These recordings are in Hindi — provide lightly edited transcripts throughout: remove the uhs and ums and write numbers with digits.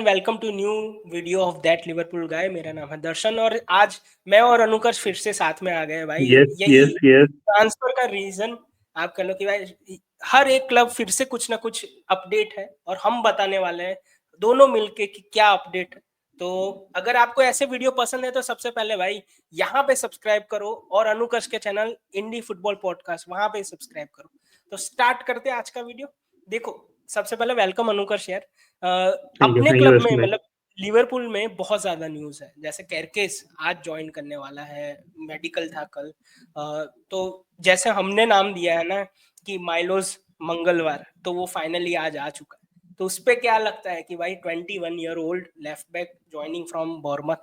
Welcome to new video of that Liverpool guy. मेरा नाम है दर्शन और आज मैं और अनुकर्ष फिर से साथ में आ गए भाई। यस यही यस यस। ट्रांसफर का रीजन आप कह लो कि भाई हर एक क्लब फिर से कुछ ना कुछ अपडेट है और हम बताने वाले हैं दोनों मिलके कि क्या अपडेट है। तो अगर आपको ऐसे वीडियो पसंद है तो सबसे पहले भाई यहाँ पे सब्सक्राइब करो और अनुकर्ष के चैनल इंडी फुटबॉल पॉडकास्ट वहां पे सब्सक्राइब करो। तो स्टार्ट करते हैं आज का वीडियो। देखो, सबसे पहले वेलकम अनुकर्ष यार। अपने थैंक यू क्लब में दर्शन भाई। मतलब लिवरपूल में बहुत ज्यादा न्यूज है, जैसे कैरकेस आज ज्वाइन करने वाला है, मेडिकल था कल। तो जैसे हमने नाम दिया है ना कि माइलोस मंगलवार, तो वो फाइनली आज आ चुका है। तो उस पे क्या लगता है कि भाई 21 year old left back joining from Bournemouth,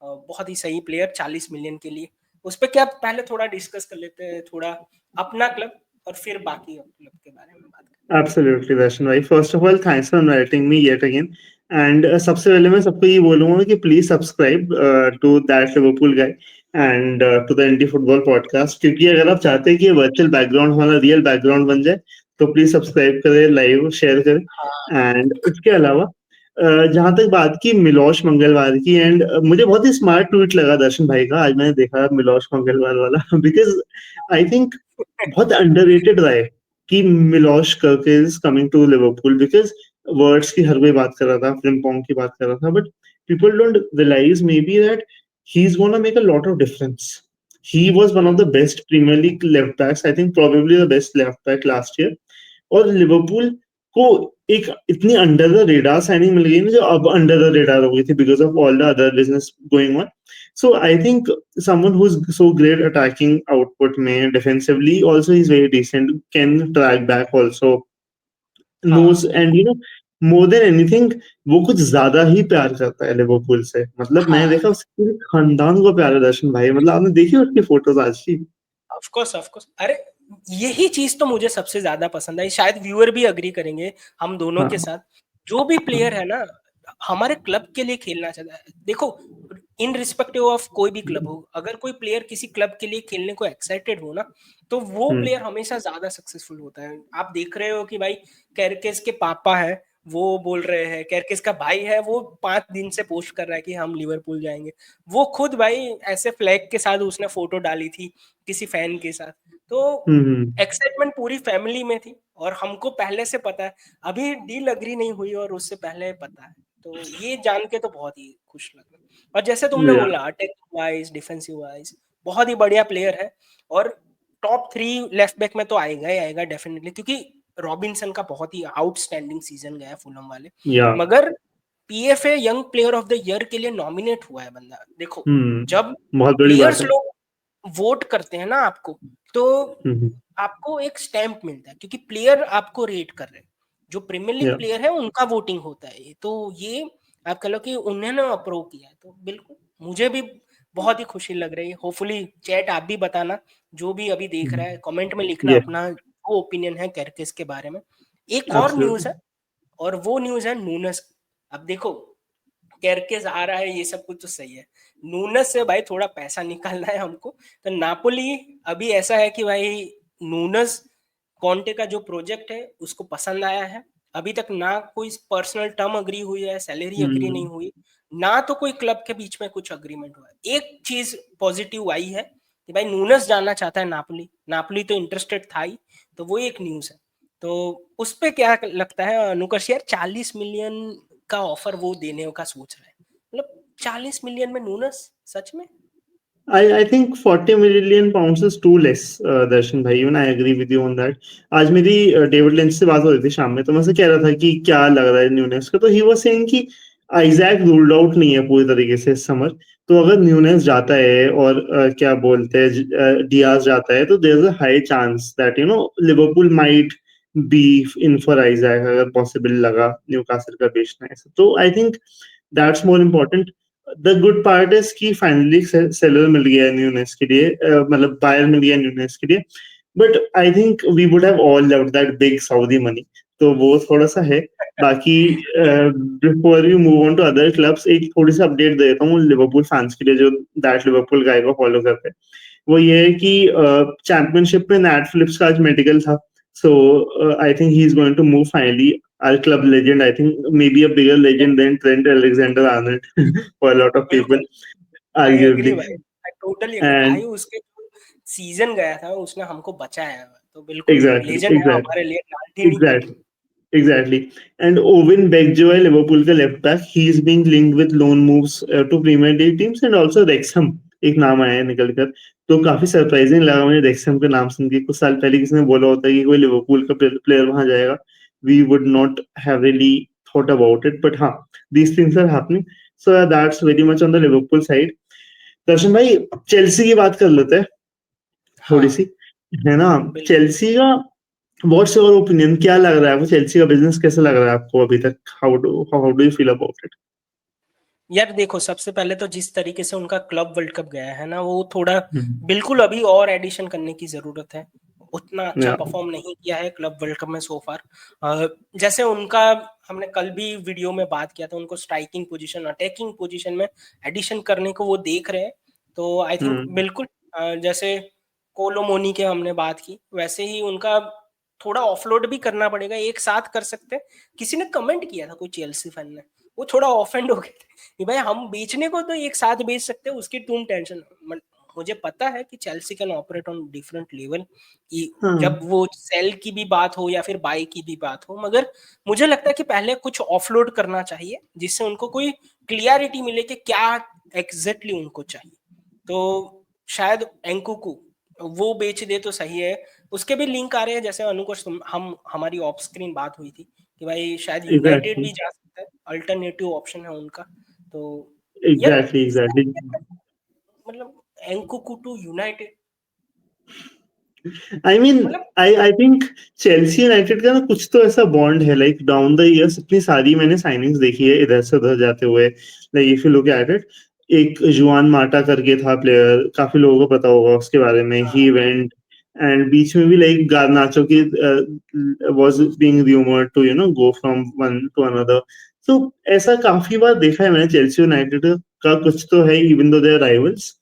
बहुत ही सही प्लेयर 40 मिलियन के लिए। उस पे क्या पहले थोड़ा डिस्कस कर लेते हैं, थोड़ा अपना क्लब और फिर बाकी क्लब के बारे में बात करते एब्सोल्युटली दर्शन भाई, first of all thanks for inviting me yet again. And सबसे पहले मैं सबको ये बोलूंगा कि please subscribe to that Liverpool guy and to the indie football podcast, क्योंकि अगर आप चाहते हैं कि ये वर्चुअल बैकग्राउंड हमारा रियल बैकग्राउंड बन जाए तो प्लीज सब्सक्राइब करें, लाइव शेयर करें। हैं। हाँ। एंड इसके अलावा जहां तक बात की मिलोश मंगलवार की, एंड मुझे बहुत ही स्मार्ट ट्वीट लगा दर्शन भाई का, आज मैंने देखा मिलोश मंगलवार वाला बिकॉज आई थिंक बहुत अंडररेटेड रहा है कि Milos Kerkez is coming to Liverpool, because words की हर कोई बात कर रहा था, फ्रिम्पोंग की बात कर रहा था, but people don't realise maybe that he is gonna make a lot of difference. He was one of the best Premier League left backs, I think probably the best left back last year. और लिवरपूल को एक इतनी अंडर द रेडार साइनिंग मिल गई ना, जो अब अंडर द रेडार हो गई थी because of all the other business going on. So I think someone who's so great attacking output में defensively also is very decent, can track back also, knows, हाँ। and more than anything वो कुछ ज्यादा ही प्यार करता है लिवरपूल से. मतलब मैंने हाँ। देखा उसके पूरे खानदान को प्यार है दर्शन भाई. मतलब आपने देखी उसकी फोटोज आज की? Of course of course. अरे यही चीज तो मुझे सबसे ज्यादा पसंद आई, शायद व्यूअर भी अग्री करेंगे हम दोनों के हाँ साथ। जो भी प्लेयर हाँ. है ना हमारे क्लब के लिए खेलना चाहता है। देखो, इन रिस्पेक्टिव ऑफ कोई भी क्लब हो, अगर कोई प्लेयर किसी क्लब के लिए खेलने को एक्साइटेड हो ना, तो वो हम्म. प्लेयर हमेशा ज्यादा सक्सेसफुल होता है। आप देख रहे हो कि भाई कैरकेस के पापा है, वो बोल रहे हैं, कैरकेस का भाई है, वो 5 दिन से पोस्ट कर रहा है कि हम लिवरपूल जाएंगे। वो खुद भाई ऐसे फ्लैग के साथ उसने फोटो डाली थी किसी फैन के साथ। तो हम्म. एक्साइटमेंट पूरी फैमिली में थी और हमको पहले से पता है। अभी डील अग्री नहीं हुई और उससे पहले पता है, तो ये जान के तो बहुत ही खुश लगा। और जैसे तुमने या. बोला अटैक वाइज डिफेंसिव वाइज बहुत ही बढ़िया प्लेयर है। और टॉप 3 लेफ्ट बैक में तो आएगा ही आएगा डेफिनेटली, क्योंकि रॉबिन्सन का बहुत ही आउटस्टैंडिंग सीजन गया है फुलहम वाले। या. मगर PFA young player of the year के लिए नॉमिनेट हुआ है बंदा। देखो, जब बहुत बड़ी बात प्लेयर्स है. लोग वोट करते हैं ना आपको, तो हम्म. आपको एक स्टैंप मिलता है क्योंकि प्लेयर आपको रेट कर रहे हैं। जो प्रीमियर लीग या. प्लेयर है उनका वोटिंग होता है, तो ये आप कह लो कि उन्होंने अप्रूव किया है। तो बिल्कुल मुझे भी बहुत ही खुशी लग रही है। होपफुली चैट आप भी बताना, जो भी अभी देख रहा है कमेंट में लिखना या. अपना वो ओपिनियन है कैरकेस के बारे में। एक और न्यूज एब्सोल्युटली. है और वो न्यूज है नूनस। अब देखो, केरकेज आ रहा है, ये सब कुछ तो सही है। नूनस से भाई थोड़ा पैसा निकालना है हमको। तो नापोली अभी ऐसा है कि भाई नूनस कॉन्टे का जो प्रोजेक्ट है उसको पसंद आया है। अभी तक ना कोई पर्सनल टर्म अग्री हुई है, सैलरी अग्री नहीं हुई, ना तो कोई क्लब के बीच में कुछ अग्रीमेंट हुआ है। एक चीज पॉजिटिव आई है कि भाई नूनस जाना चाहता है नापोली, नापोली तो इंटरेस्टेड था ही। तो वो एक न्यूज है। तो उस पे क्या लगता है अनुकर्ष यार, 40 मिलियन का ऑफर वो देने का सोच रहा है, मतलब 40 मिलियन में नूनस सच में? I think 40 million pounds is too less, दर्शन भाई. Even I agree with you on that. आज मेरी डेविड लिंच से बात हो रही थी शाम में, तो मैं से कह रहा था कि क्या लग रहा है न्यूनेस का, तो ही वाज सेइंग कि आइजैक रूल्ड आउट नहीं है पूरी तरीके से इस समर. तो अगर न्यूनेस जाता है और क्या बोलते हैं डियाज जाता है, तो there is a high chance that Liverpool might be in for Isak, अगर पॉसिबल लगा न्यूकासल का बेचना है. तो I think that's more important. The good part is कि फाइनली सेलर मिल गया न्यूनेस के लिए, मतलब बायर मिल गया न्यूनेस के लिए. But I think we would have all loved that big Saudi money. तो वो थोड़ा सा है. बाकी before you move on to other clubs, एक थोड़ी सी अपडेट दे देता हूँ लिवरपूल फैंस के लिए जो दैट लिवरपूल गाय को फॉलो करते हैं. वो ये है कि चैंपियनशिप में नैट फिलिप्स का आज मेडिकल था. So I think he is going to move finally our club legend. I think maybe a bigger legend than Trent Alexander-Arnold for a lot of people, बिल्कुल, आई एग्री arguably. भाई, आई टोटली एग्री भाई, And उसके सीजन गया था उसने हमको बचाया है, तो बिल्कुल exactly, लेजेंड है exactly, हमारे लिए नाल्डिनी। exactly. Exactly. And Owen Beck जो है लिवरपूल का left back, he is being linked with loan moves to Premier League teams and also Wrexham एक नाम आया है निकल कर। तो काफी सरप्राइजिंग लगा मुझे रेक्सहम का नाम सुन के। कुछ साल पहले किसी ने बोला होता कि कोई लिवरपूल का प्लेयर वहां जाएगा, we would not have really thought about it, but हाँ, these things are happening. So that's very much on the Liverpool side. दर्शन भाई, चेल्सी की बात कर लेते हैं थोड़ी सी, हाँ है ना? बिल्कुल। चेल्सी का व्हाट्स योर ओपिनियन, क्या लग रहा है आपको चेल्सी का बिजनेस कैसा लग रहा है आपको अभी तक? How do you feel about it? यार देखो, सबसे पहले तो जिस तरीके से उनका क्लब वर्ल्ड कप गया है ना, वो थोड़ा बिल्कुल अभी और एडिशन करने की जरूरत है। उतना अच्छा या परफॉर्म नहीं किया है क्लब वर्ल्ड कप में सो फार। जैसे उनका, हमने कल भी वीडियो में बात किया था, उनको स्ट्राइकिंग पोजीशन, अटैकिंग पोजीशन में एडिशन करने को वो देख रहे हैं। तो आई थिंक बिल्कुल, जैसे कोलोमोनी के हमने बात की, वैसे ही उनका थोड़ा ऑफलोड भी करना पड़ेगा, एक साथ कर सकते हैं। किसी ने कमेंट किया था, कोई चेल्सी फैन ने, वो थोड़ा ऑफेंड हो गए थे कि भाई हम बेचने को तो एक साथ बेच सकते हैं, उसकी तुम टेंशन। मुझे पता है कि Chelsea can operate on different level, कि हाँ जब वो सेल की भी बात हो या फिर बाय की भी बात हो, मगर मुझे लगता है कि पहले कुछ ऑफलोड करना चाहिए, जिससे उनको कोई क्लियरिटी मिले कि क्या एग्जैक्टली उनको चाहिए। तो शायद एंकुकू वो बेच दे तो सही है। उसके भी लिंक आ रहे हैं, जैसे अनुकोश हम हमारी ऑफ स्क्रीन बात हुई थी कि भाई शायद यूनाइटेड एग्जैक्टली भी जा सकता है, अल्टरनेटिव ऑप्शन है उनका। तो यार एग्जैक्टली एग्जैक्टली। मतलब एंकुकू टू यूनाइटेड, आई मीन, मतलब आई थिंक चेल्सी यूनाइटेड का ना कुछ तो ऐसा बॉन्ड है, लाइक डाउन द इयर्स इतनी सारी मैंने साइनिंग्स देखी है इधर से उधर जाते हुए। Like if you look at it, एक जुआन माटा करके था प्लेयर, काफी लोगों को पता होगा उसके बारे में, ही हाँ वेंट। एंड बीच में भी लाइक गारनाचो की was being rumoured to go from one to another. तो ऐसा काफी बार देखा है मैंने चेल्सी यूनाइटेड का, कुछ तो है even though they are rivals,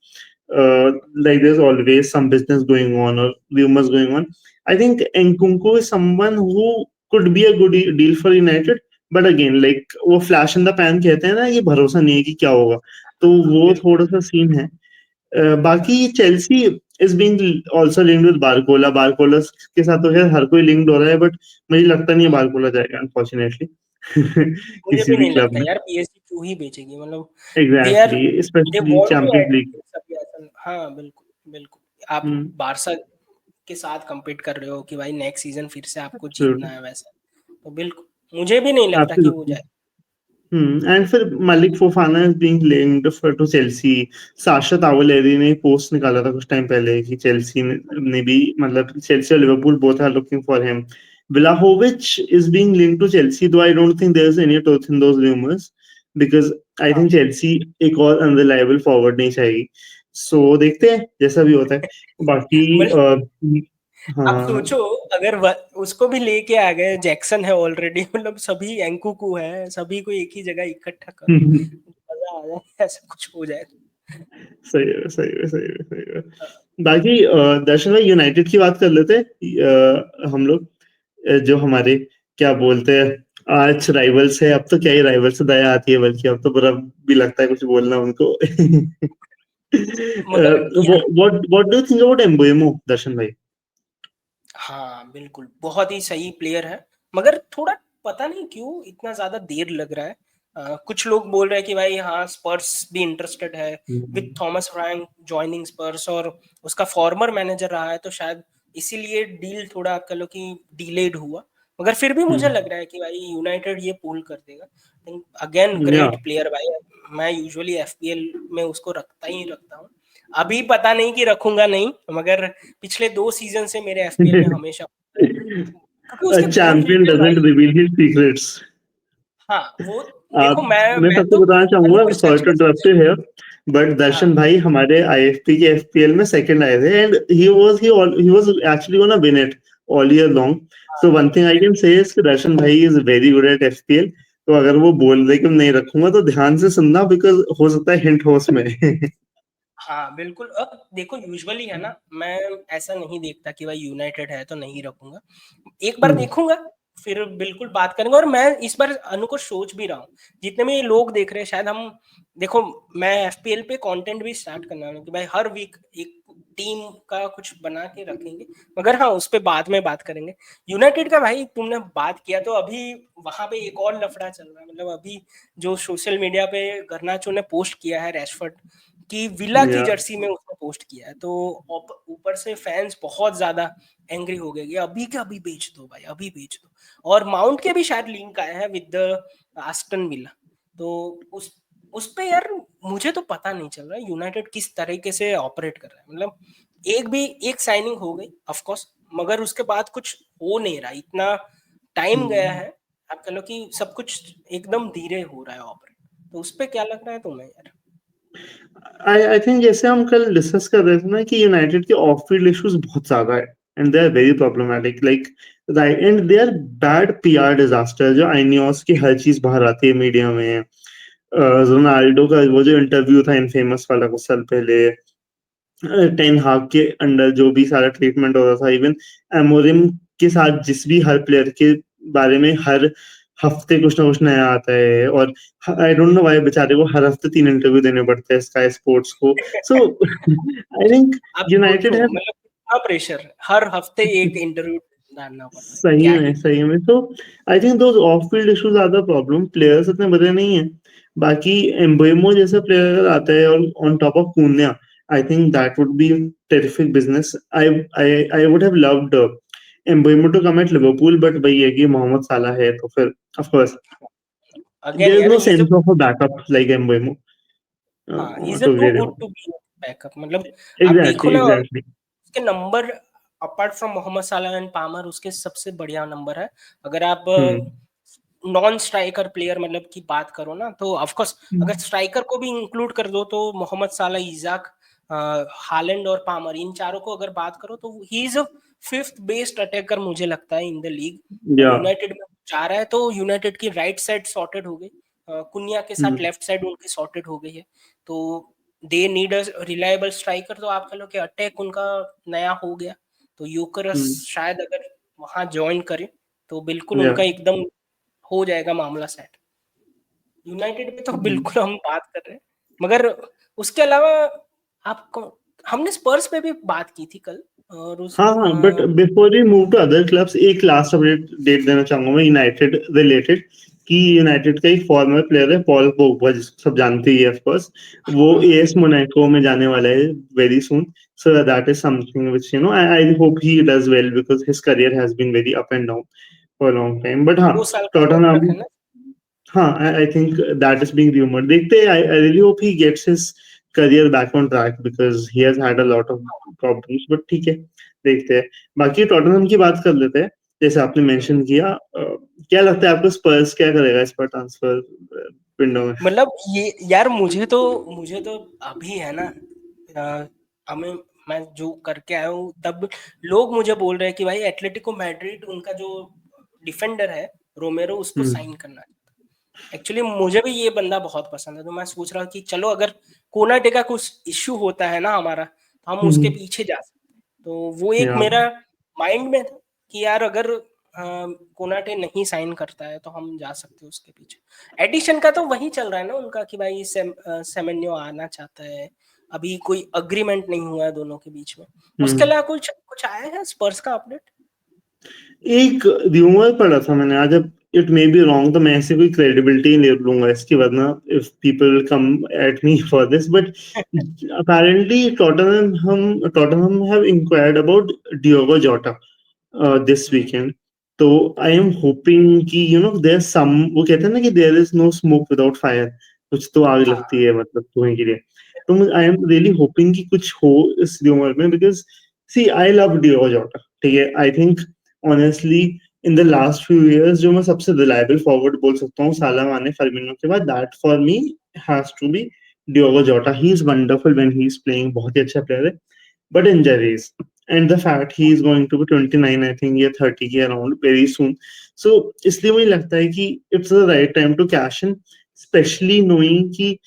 like there's always some business going on or rumors going on. I think Nkunku is someone who could be a good deal for United, but again, like वो flash in the pan कहते हैं ना, ये भरोसा नहीं है कि क्या होगा, तो वो बिल्कुल। थोड़ा सा सीन है। बाकी हाँ Chelsea is being also linked with Barcola. Barcola के साथ तो खैर हर कोई लिंक्ड हो रहा है, बट मुझे लगता नहीं है हाँ, बारकोला जाएगा अनफॉर्चुनेटली मुझे किसी भी भी नहीं क्लब लगता में। यार, पीएसजी क्यों ही बेचेगी, मतलब they are, exactly, they specially want to champions add league. सभी ऐसा। हाँ बिल्कुल बिल्कुल। आप बारसा के साथ compete कर रहे हो कि भाई नेक्स्ट सीजन फिर से आपको जीतना है वैसा, तो बिल्कुल मुझे भी नहीं लगता कि वो एब्सोल्युटली। जाए। एंड फिर Malick Fofana is being linked for to Chelsea. Sacha Tavolieri ने पोस्ट निकाला था कुछ टाइम पहले कि चेल्सी ने भी, मतलब चेल्सी और Liverpool both are looking for him. Vlahovic is being linked to Chelsea, though I don't think there's any truth in those rumors, because I हाँ think Chelsea एक और unreliable forward नहीं चाहिए। So देखते हैं जैसा भी होता है। बाकी मतलब आप हाँ। सोचो, अगर उसको भी लेके आ गए, जैक्सन है ऑलरेडी, मतलब सभी एंकुकू है, सभी को एक ही जगह इकट्ठा करो, मजा आ जाए, ऐसा कुछ हो जाए तो। सही है, सही है, सही है, सही है। बाकी दर्शन भाई, यूनाइटेड की बात कर लेते हैं हम लोग। जो हमारे क्या बोलते हैं, आज राइवल्स है, अब तो क्या ही राइवल से दया आती है, बल्कि अब तो बुरा भी लगता है कुछ बोलना उनको। मगर यार, what do you think about Mbeumo, Darshan भाई? हाँ बिल्कुल बहुत ही सही प्लेयर है, मगर थोड़ा पता नहीं क्यों इतना ज्यादा देर लग रहा है। कुछ लोग बोल रहे हैं कि भाई हाँ स्पर्स भी इंटरेस्टेड है विथ थॉमस फ्रैंक जॉइनिंग स्पर्स, और उसका फॉर्मर मैनेजर रहा है, तो शायद इसीलिए डील थोड़ा आप कह लो कि डिलेड हुआ। मगर फिर भी मुझे लग रहा है कि भाई यूनाइटेड ये पुल कर देगा। अगेन या ग्रेट प्लेयर भाई, मैं यूजुअली एफपीएल में उसको रखता ही रखता हूँ। अभी पता नहीं कि रखूंगा नहीं, मगर पिछले 2 सीजन से मेरे एफपीएल में हमेशा होता है, क्योंकि A उसके गुड champion फीचर doesn't भाई। reveal his secrets. हाँ वो, देखो आप मैं मैं मैं सबको तो बताना चाहूंगा, अनुकुर सॉरी सच टू कसम इंटरप्ट से। यू हियर, बट हाँ दर्शन भाई हमारे आईएफपी के एफपीएल में सेकंड आए थे, and he was actually gonna win it all year long. So one thing I can बिल्कुल। से इज कि दर्शन भाई is very good at FPL. तो अगर वो बोल रहे कि मैं नहीं रखूंगा, तो ध्यान से सुनना, बिकॉज हो सकता है हिंट हो उसमें। हाँ बिल्कुल, अब देखो यूजुअली है ना, मैं ऐसा नहीं देखता कि भाई यूनाइटेड है तो नहीं रखूंगा, एक बार हम्म, देखूंगा, फिर बिल्कुल बात करेंगे। और मैं इस बार अनु को सोच भी रहा हूँ, जितने भी लोग देख रहे हैं शायद हम, देखो मैं एफपीएल पे कंटेंट भी स्टार्ट करना है कि भाई हर वीक एक टीम का कुछ बना के रखेंगे, मगर हाँ उस पे बाद में बात करेंगे। यूनाइटेड का भाई तुमने बात किया तो अभी वहां पे एक और लफड़ा चल रहा है, मतलब अभी जो सोशल मीडिया पे गर्नाचो ने पोस्ट किया है रैशफोर्ड की विला की या जर्सी में उसने पोस्ट किया है, तो ऊपर से फैंस बहुत ज्यादा एंग्री हो गए कि अभी के अभी बेच दो भाई, अभी बेच दो। और माउंट के भी शायद लिंक आया है विद आस्टन विला, तो उस पे यार मुझे तो पता नहीं चल रहा है यूनाइटेड किस तरीके से ऑपरेट कर रहा है। मतलब एक साइनिंग हो गई ऑफ कोर्स, मगर उसके बाद कुछ हो नहीं रहा, इतना टाइम गया है, आप कह लो कि सब कुछ एकदम धीरे हो रहा है ऑपरेट। तो उस पे क्या लग रहा है तुम्हें यार? आई थिंक जैसे हम कल डिस्कस कर रहे थे ना कि यूनाइटेड के ऑफ फील्ड इश्यूज बहुत ज्यादा है and they are very problematic like right and they are bad PR disaster. जो आइनियोस की हर चीज बाहर आती है मीडिया में, रोनाल्डो का वो जो इंटरव्यू था इनफेमस वाला कुछ साल पहले, टेन हाग के अंडर जो भी सारा ट्रीटमेंट हो रहा था, इवन एमोरिम के साथ जिस भी हर प्लेयर के बारे में हर हफ्ते कुछ ना कुछ नया आता है, और आई डोंट नो व्हाई बेचारे को हर हफ्ते 3 इंटरव्यू देने पड़ते हैं स्काई स्पोर्ट्स को। सो आई थिंक आप यूनाइटेड सोचो है। मतलब कितना प्रेशर, हर हफ्ते एक इंटरव्यू डालना पड़ रहा है, सही क्या में ही। सही में तो I think those off field issues are the problem, players इतने बड़े नहीं है। बाकी एम्बेमो जैसा प्लेयर अगर आता है और on top of Cunha, I think that would be terrific business. I would have loved Mbeumo to come at Liverpool, but वही है कि मोहम्मद साला है तो फिर of course again there is यार no he is, sense of a backup like Mbeumo हाँ he is to to get good him. To be backup. मतलब आप देखो एग्जैक्टली ना एग्जैक्टली। उसके नंबर, अपार्ट फ्रॉम मोहम्मद साला एंड पामर उसके सबसे बढ़िया नंबर है। अगर आप हम्म नॉन स्ट्राइकर प्लेयर मतलब की बात करो ना, तो ऑफ कोर्स अगर स्ट्राइकर को भी इंक्लूड कर दो तो मोहम्मद साला, इजाक, हालैंड और पामर, इन चारों को अगर बात करो तो he is a fifth best attacker मुझे लगता है इन द लीग। और या यूनाइटेड में जा रहा है तो यूनाइटेड की राइट साइड सॉर्टेड हो गई, कुनिया के साथ लेफ्ट साइड उनकी सॉर्टेड हो गई है, तो they need a reliable striker. तो आप कह लो कि अटैक उनका नया हो गया, तो यूकरस शायद अगर वहां ज्वाइन करे तो बिल्कुल या उनका एकदम हो जाएगा मामला सेट। यूनाइटेड पे तो बिल्कुल हम बात कर रहे हैं, मगर उसके अलावा आपको, हमने स्पर्स पे भी बात की थी कल, और उस हाँ हाँ, but before we move to other clubs एक लास्ट अपडेट डेट देना चाहूंगा मैं यूनाइटेड रिलेटेड, कि यूनाइटेड का एक फॉर्मर प्लेयर है पॉल पोगबा, जिसको सब जानते ही है ऑफ कोर्स, वो एएस मोनाको में जाने वाला है very soon. So that is something which you know I hope he does well because his career has been very up and down for a long time, but हाँ 2 साल का कॉन्ट्रैक्ट टॉटनहम, है ना। हाँ I think that is being rumoured. देखते हैं, I really hope he gets his career back on track because he has had a lot of problems, but ठीक है देखते हैं। बाकी टॉटनहम की बात कर लेते हैं, जैसे आपने मेंशन किया। क्या लगता है आपको स्पर्स क्या करेगा इस पर ट्रांसफर विंडो में? मतलब ये यार मुझे तो अभी है ना, हमें, मैं जो करके आया हूँ तब लोग मुझे बोल रहे हैं कि भाई एटलेटिको मैड्रिड उनका जो डिफेंडर है रोमेरो उसको हम्म साइन करना। एक्चुअली मुझे भी ये बंदा बहुत पसंद है, तो मैं सोच रहा हूँ कि चलो अगर कोनाटे का कुछ इश्यू होता है ना हमारा, तो हम उसके हम्म पीछे जा सकते हैं। तो वो एक या मेरा माइंड में था कि यार अगर कोनाटे नहीं साइन करता है तो हम जा सकते हैं उसके पीछे। एडिशन का तो वही चल रहा है ना उनका कि भाई सेमेन्यो आना चाहता है, अभी कोई अग्रीमेंट नहीं हुआ है दोनों के बीच में। उसके हम्म अलावा कुछ कुछ आया है स्पर्स का अपडेट? एक रूमर पढ़ा था मैंने आज, अब इट मे बी रॉन्ग, तो मैं ऐसे कोई क्रेडिबिलिटी ले लूंगा इसकी, वरना if people come at me for this, but apparently Tottenham have inquired about Diogo Jota this weekend. तो आई एम होपिंग कि यू नो देयर सम, वो कहते हैं ना कि there is no smoke without fire, कुछ तो आग लगती हाँ है मतलब धुएं के लिए। तो आई एम रियली होपिंग कि कुछ हो इस रूमर में, because see I love Diogo Jota, ठीक है। I think honestly in the last few years जो मैं सबसे रिलायबल फॉरवर्ड बोल सकता हूँ साला माने फर्मिनो के बाद, that for me has to be Diogo Jota. He is wonderful when he is playing, बहुत ही अच्छा प्लेयर है, but injuries and the fact he is going to be 29 I think या 30 के around very soon, so इसलिए मुझे लगता है कि it's the right time to cash in, especially knowing कि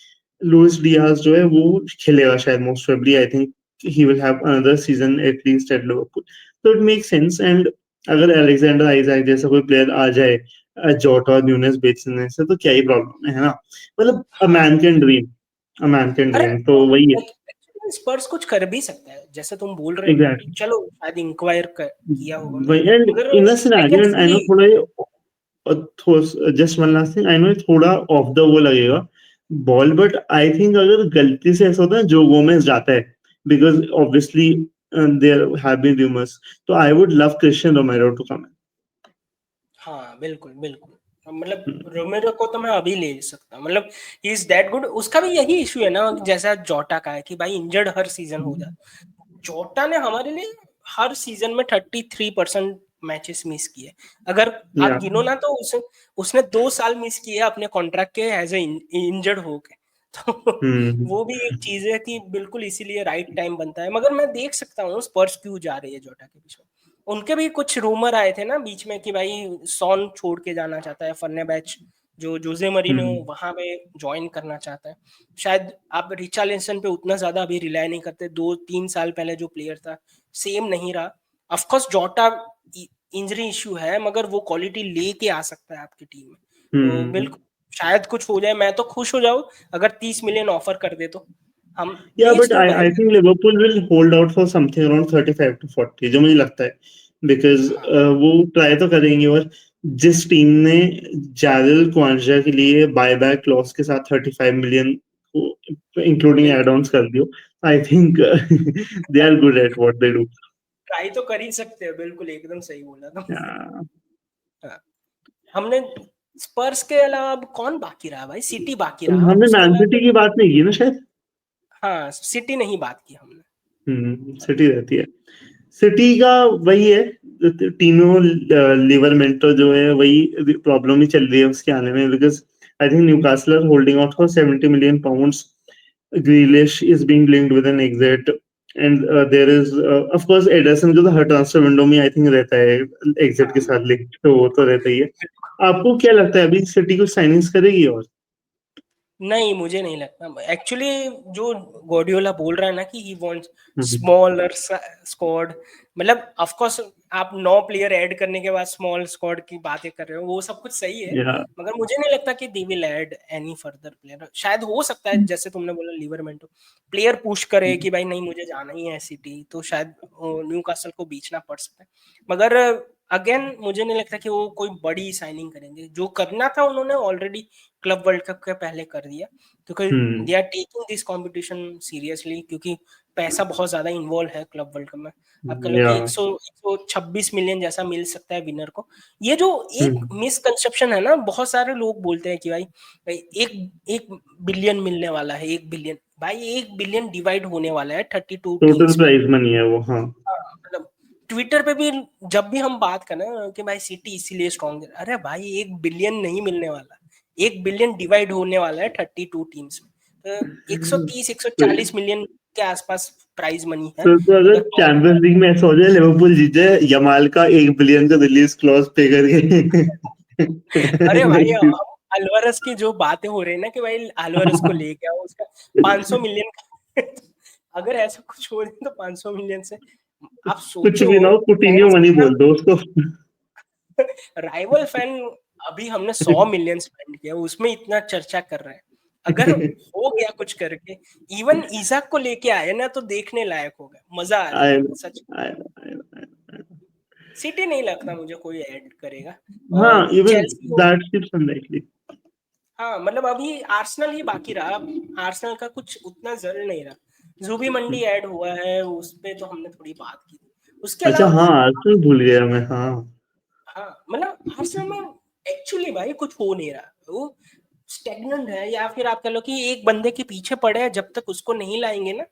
लुइस डियाज जो है वो खेलेगा शायद most probably, I think he will have another season at least at Liverpool, so it makes sense. And अगर अलेक्जेंडर आइजैक जैसा कोई प्लेयर आ जाए जोटा और न्यूनेस बेचने से, तो क्या ही प्रॉब्लम है ना? मतलब अ हाँ man can dream, a man can अरे ड्रीम, तो वही है। स्पर्स कुछ कर भी सकता है जैसे तुम बोल रहे हो, एग्जैक्टली। चलो शायद इंक्वायर किया होगा, वही, एंड मगर in a I can scenario, and I know see. थोड़ा just one last thing, I know थोड़ा ऑफ द वो लगेगा बॉल, बट आई थिंक अगर गलती से ऐसा होता है जो गोमेज जाता है, because obviously there have been rumours, तो I would love Cristian Romero to come हाँ बिल्कुल बिल्कुल, मतलब इन। रोमेरो को तो मैं अभी ले सकता हूँ, मतलब ही इज दैट गुड। उसका भी यही इशू है ना जैसा जोटा का है कि भाई इंजर्ड हर सीजन हो जाता। जोटा ने हमारे लिए हर सीजन में 33% मैचेस मिस किए। अगर आप या गिनो ना तो उसने 2 साल मिस किए अपने कॉन्ट्रैक्ट के एज ए इंजर्ड हो के। तो हम्म। वो भी एक चीज है कि बिल्कुल इसीलिए राइट टाइम बनता है, मगर मैं देख सकता हूँ स्पर्स क्यों जा रही है जोटा के बीच में। उनके भी कुछ रूमर आए थे ना बीच में कि भाई सॉन छोड़ के जाना चाहता है फर्नेबैच, जो जोजे मरीनो हम्म। वहां पे ज्वाइन करना चाहता है। शायद आप रिचार्लिसन पे उतना ज्यादा अभी रिलाय नहीं करते, 2-3 साल पहले जो प्लेयर था सेम नहीं रहा। ऑफकोर्स जोटा इंजरी इश्यू है, मगर वो क्वालिटी लेके आ सकता है आपकी टीम में। तो हम्म। बिल्कुल शायद कुछ हो जाए, मैं तो खुश हो जाऊं अगर 30 मिलियन ऑफर कर दे तो हम या बेच बट दो आई भाई। I think Liverpool will hold out for something around 35 to 40, जो मुझे लगता है, बिकॉज हाँ वो ट्राई तो करेंगे। और जिस टीम ने जैरल क्वांजा के लिए बायबैक क्लॉज के साथ 35 मिलियन इंक्लूडिंग एड बिल्कुल, ऑन्स कर दियो, I think they are good at what they do. Try तो कर ही सकते हैं, बिल्कुल एकदम सही बोला तुम। हाँ, हमने स्पर्स के अलावा अब कौन बाकी रहा भाई, सिटी बाकी रहा हमने उसके मैन बाद। सिटी की बात नहीं की ना शायद। हाँ सिटी नहीं बात की हमने। सिटी रहती है। सिटी का वही है, टीनो लिवरमेंटो जो है वही प्रॉब्लम ही चल रही है उसके आने में, because I think Newcastle are holding out for 70 million pounds. Grealish is being linked with an exit, and there is of course Ederson जो तो हर ट्रांसफर विंडो में आई थिंक रहता है एग्जिट के हाँ साथ लिंक, तो वो तो रहता ही है। आपको क्या लगता है अभी सिटी कुछ साइनिंग्स करेगी और? नहीं मुझे नहीं लगता एक्चुअली, जो गॉर्डियोला बोल रहा है ना कि he wants hmm. Smaller squad, मतलब ऑफ कोर्स आप 9 प्लेयर ऐड करने के बाद स्मॉल स्क्वाड की बातें कर रहे हो, वो सब कुछ सही है, या मगर मुझे नहीं लगता कि they will add any further player. शायद हो सकता है जैसे तुमने बोला लिवरमेंटो प्लेयर पुश करे कि भाई नहीं मुझे जाना ही है सिटी, तो शायद न्यूकासल को बेचना पड़ सकता है, मगर अगेन मुझे नहीं लगता कि वो कोई बड़ी साइनिंग करेंगे। जो करना था उन्होंने ऑलरेडी क्लब वर्ल्ड कप के पहले कर दिया, तो कोई hmm. They are taking this competition seriously, क्योंकि पैसा बहुत ज्यादा इन्वॉल्व है क्लब वर्ल्ड कप में। आप कह लो या कि 126 मिलियन जैसा मिल सकता है विनर को। ये जो एक हम्म। मिसकंसेप्शन है ना, बहुत सारे लोग बोलते हैं कि भाई एक एक बिलियन मिलने वाला है, 1 बिलियन, भाई 1 बिलियन डिवाइड होने वाला है 32 टोटल टीम्स में। प्राइज मनी है वो, हाँ। हाँ, मतलब ट्विटर पे भी जब भी हम बात करें ना कि भाई सिटी इसीलिए स्ट्रॉन्ग है, अरे भाई 1 बिलियन नहीं मिलने वाला, 1 बिलियन डिवाइड होने वाला है 32 टीम्स में। तो 130-140 मिलियन के आसपास प्राइज मनी है तो अगर अगर टॉप। चैंपियंस लीग में ऐसा हो जाए लिवरपूल जीत जाए, यमाल का 1 बिलियन का रिलीज क्लॉज पे करके अरे भाई नेक्स्ट सीजन। अल्वारेस की जो बातें हो रही है ना कि भाई अल्वारेस को लेके आओ, उसका 500 मिलियन का अगर ऐसा कुछ हो जाए तो 500 मिलियन से आप कुछ सोचो भी ना हो, कुटिन्हो फैंस मनी कितना। बोल दो उसको। राइवल फैन अभी हमने 100 मिलियन स्पेंड किया उसमें इतना चर्चा कर रहे हैं, अगर हो गया कुछ करके, इवन ईजाक को लेके आए ना तो देखने लायक हो गया, मजा आ आई जाएगा नो, सच। I know, I know. City नहीं लगता मुझे कोई ऐड करेगा, हाँ, और इवन चेल्सी हो। That seems unlikely. हाँ मतलब अभी आर्सेनल ही बाकी रहा, आर्सेनल का कुछ उतना जर नहीं रहा। जुबी मंडी ऐड हुआ है, उस पे तो हमने थोड़ी बात की थी, उसके अच्छा, अलावा हाँ, भी। आर्सेनल भूल गया मैं, हाँ। हाँ मतलब आर्सेनल में एक्चुअली भाई कुछ हो नहीं रहा, वो स्टेगनेंट है, या फिर आप कह लो कि एक बंदे के पीछे पड़े हैं, जब तक उसको नहीं लाएंगे ना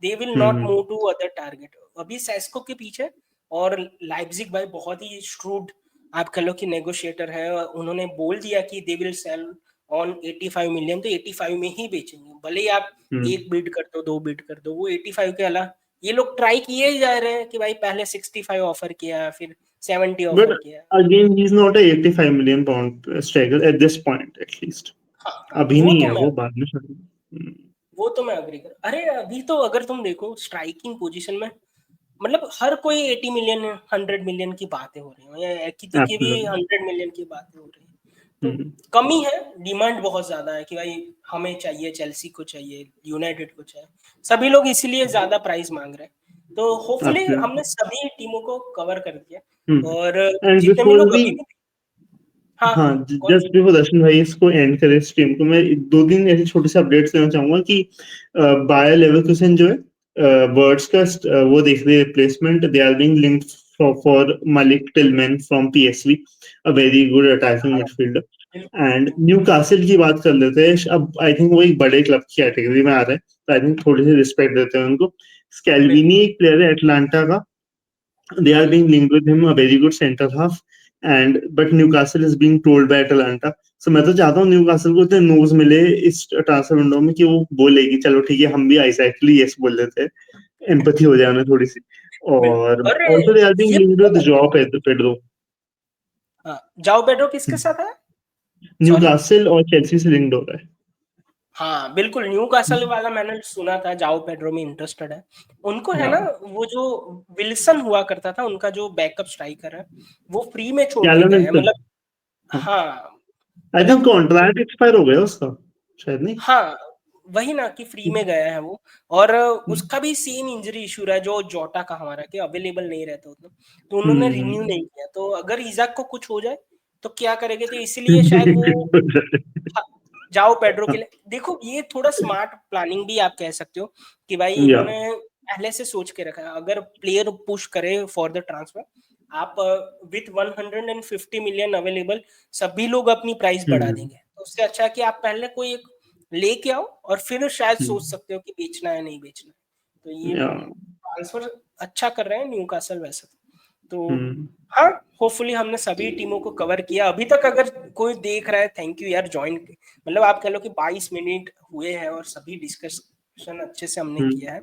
they will not hmm. Move to other target. अभी सेस्को के पीछे, और लाइप्जिग भाई बहुत ही श्रूड आप कह लो कि नेगोशिएटर है, उन्होंने बोल दिया कि they will sell on 85 million, तो 85 में ही बेचेंगे, भले ही आप हम्म। एक बिड कर दो, 2 बिड कर दो, वो 85 के अलावा ये लोग ट्राई किए ही जा रहे हैं कि भाई पहले 65 ऑफर किया, फिर 70 बट ऑफर किया। Again he is not a 85 million pound striker at this point at least. हाँ हाँ अभी नहीं है वो, बाद में शायद। वो तो मैं अग्री कर, अरे अभी तो अगर तुम देखो स्ट्राइकिंग पोजीशन में मतलब हर कोई 80 मिलियन 100 मिलियन की बातें हो रही है, एकिति की भी एब्सोल्युटली। 100 मिलियन की बातें हो रही है। तो हुँ, कमी है, डिमांड बहुत ज्यादा है कि भाई हमें चाहिए, चेल्सी को चाहिए, यूनाइटेड को चाहिए, सभी लोग इसीलिए ज्यादा प्राइस मांग रहे हैं। तो होपफुली हमने एब्सोल्युटली। सभी टीमों को कवर कर दिया हुँ, और एंड जितने भी बिफोर लोग वी अभी भी, हाँ हाँ, हाँ ज कौन जस्ट बिफोर दर्शन भाई इसको एंड करें स्ट्रीम को, मैं 2-3 ऐसे छोटे से अपडेट्स देना चाहूँगा कि बायर लेवरकुसेन जो है वर्ड्स का वो देख रहे हैं replacement, they are being linked for Malick Tillman from PSV, a very good attacking हाँ मिडफील्डर। एंड बिल्कुल न्यूकासल की बात कर लेते हैं। अब आई थिंक वो एक बड़े क्लब की कैटेगरी में आ रहे हैं, तो आई थिंक थोड़ी सी रिस्पेक्ट देते हैं उनको। स्कैल्विनी बिल्कुल एक प्लेयर है एटलांटा का, they are being linked with him, a very good center half, and but Newcastle is being told by Atalanta. So मैं तो चाहता हूँ न्यूकासल को इतने नोज मिले इस ट्रांसफर विंडो में कि वो बोलेगी चलो ठीक है हम भी आइसैक्टली यस बोल देते हैं, एम्पैथी हो जाए उन्हें थोड़ी सी। और बिल्कुल। और ऑल्सो दे आर बीइंग ये लिंक्ड पता विद है, जॉ पेड्रो। हाँ जाओ पेड्रो किसके साथ है, सॉरी। न्यूकासल और चेल्सी से लिंक्ड हो रहा है। हाँ बिल्कुल, न्यूकासल वाला मैंने सुना था, जाओ पेड्रो में इंटरेस्टेड है। उनको है या ना, वो जो विल्सन हुआ करता था उनका जो बैकअप स्ट्राइकर है, वो फ्री में छोड़ के कैलम गए हैं, विल्सन। मतलब हाँ, हाँ आई थिंक मतलब कॉन्ट्रैक्ट एक्सपायर हो गया उसका, शायद नहीं। हाँ वही ना कि फ्री में गया है वो। और उसका भी सेम इंजरी इशू रहा है जो जोटा का हमारा, कि अवेलेबल नहीं रहता उतना, तो उन्होंने रिन्यू हम्म। नहीं किया। तो अगर इजाक को कुछ हो जाए तो क्या करेंगे, तो इसलिए शायद वो हाँ, जाओ पेड्रो के लिए देखो, ये थोड़ा स्मार्ट प्लानिंग भी आप कह सकते हो कि भाई या इन्होंने पहले से सोच के रखा है, अगर प्लेयर पुश करे फॉर द ट्रांसफर, आप विथ 150 मिलियन अवेलेबल सभी लोग अपनी प्राइस बढ़ा हम्म। देंगे। तो उससे अच्छा है कि आप पहले कोई एक लेके आओ और फिर शायद सोच सकते हो कि बेचना है नहीं बेचना है। तो ये या ट्रांसफर अच्छा कर रहे हैं न्यूकासल वैसे तो। हम्म। हाँ होपफुली हमने सभी टीमों को कवर किया अभी तक। अगर कोई देख रहा है, थैंक यू यार ज्वाइन, मतलब आप कह लो कि 22 मिनट हुए हैं और सभी डिस्कशन अच्छे से हमने हम्म। किया है।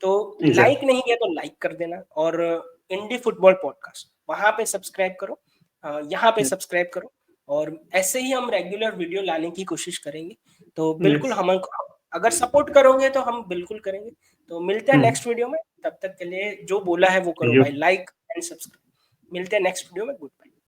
तो लाइक एग्जैक्ट। नहीं किया तो लाइक कर देना, और इंडी फुटबॉल पॉडकास्ट वहां पे सब्सक्राइब करो, यहाँ पे सब्सक्राइब करो, और ऐसे ही हम रेगुलर वीडियो लाने की कोशिश करेंगे। तो बिल्कुल यस। हम अगर सपोर्ट करोगे तो हम बिल्कुल करेंगे। तो मिलते हैं थैंक नेक्स्ट वीडियो में, तब तक के लिए जो बोला है वो करो यू। भाई, लाइक एंड सब्सक्राइब। मिलते हैं नेक्स्ट वीडियो में। गुड।